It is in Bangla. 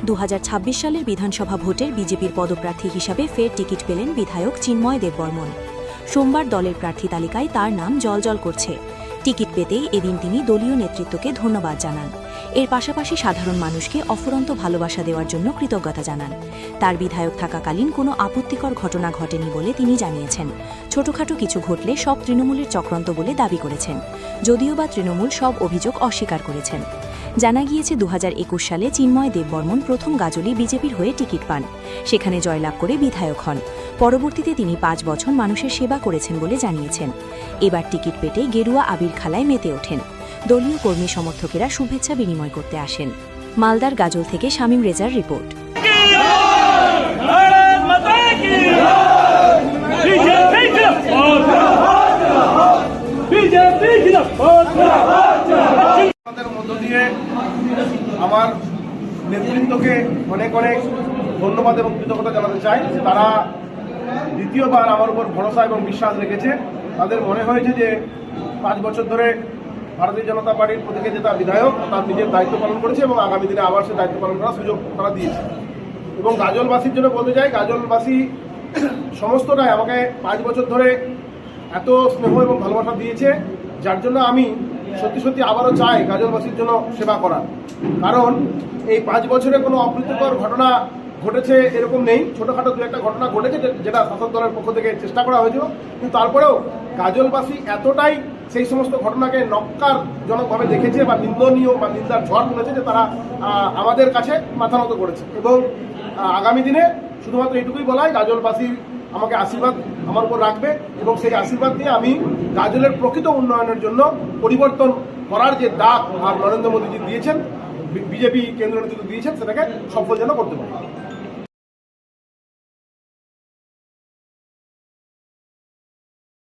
2026 সালের বিধানসভা ভোটের বিজেপির পদপ্রার্থী হিসাবে ফের টিকিট পেলেন বিধায়ক চিন্ময় দেববর্মন। সোমবার দলের প্রার্থী তালিকায় তার নাম জ্বলজ্বল করছে। টিকিট পেতেই এদিন তিনি দলীয় নেতৃত্বকে ধন্যবাদ জানান। এর পাশাপাশি সাধারণ মানুষকে অফুরন্ত ভালোবাসা দেওয়ার জন্য কৃতজ্ঞতা জানান। তার বিধায়ক থাকাকালীন কোনো আপত্তিকর ঘটনা ঘটেনি বলে তিনি জানিয়েছেন। ছোটখাটো কিছু ঘটলে সব তৃণমূলের চক্রান্ত বলে দাবি করেছেন, যদিও বা তৃণমূল সব অভিযোগ অস্বীকার করেছেন। জানা গিয়েছে 2021 সালে চিন্ময় দেববর্মন প্রথম গাজলী বিজেপির হয়ে টিকিট পান, সেখানে জয়লাভ করে বিধায়ক হন। পরবর্তীতে তিনি 5 বছর মানুষের সেবা করেছেন বলে জানিয়েছেন। এবার টিকিট পেতে গেরুয়া আবির খেলায় মেতে ওঠেন। দলীয় কর্মী সমর্থকেরা শুভেচ্ছা বিনিময় করতে আসেন। মালদার গাজল থেকে শামীম রেজার রিপোর্ট। আমার নেতৃত্বকে অনেক অনেক ধন্যবাদ এবং কৃতজ্ঞতা জানাতে চাই। তারা দ্বিতীয়বার আমার উপর ভরসা এবং বিশ্বাস রেখেছে। তাদের মনে হয়েছে যে 5 বছর ধরে ভারতীয় জনতা পার্টির প্রতীকে যে তার বিধায়ক তার নিজের দায়িত্ব পালন করেছে এবং আগামী দিনে আবার সে দায়িত্ব পালন করার সুযোগ তারা দিয়েছে। এবং গাজলবাসীর জন্য বলতে চাই, গাজলবাসী সমস্তটাই আমাকে 5 বছর ধরে এত স্নেহ এবং ভালোবাসা দিয়েছে, যার জন্য আমি সত্যি সত্যি আবারও চাই গাজলবাসীর জন্য সেবা করার। কারণ এই 5 বছরে কোনো অপ্রীতিকর ঘটনা ঘটেছে এরকম নেই। ছোটোখাটো দু একটা ঘটনা ঘটেছে যেটা শাসক দলের পক্ষ থেকে চেষ্টা করা হয়েছিল, কিন্তু তারপরেও গাজলবাসী এতটাই সেই সমস্ত ঘটনাকে নক্কারজনকভাবে দেখেছে বা নিন্দনীয় বা নিন্দার ঝড় তুলেছে যে তারা আমাদের কাছে মাথা নত করেছে। এবং আগামী দিনে শুধুমাত্র এইটুকুই বলাই, গাজলবাসী আমাকে আশীর্বাদ আমার উপর রাখবে এবং সেই আশীর্বাদ নিয়ে আমি গাজলের প্রকৃত উন্নয়নের জন্য পরিবর্তন করার যে ডাক আর নরেন্দ্র মোদীজি দিয়েছেন, বিজেপি কেন্দ্রীয় নেতৃত্ব দিয়েছেন, সেটাকে সফল যেন করতে পারে।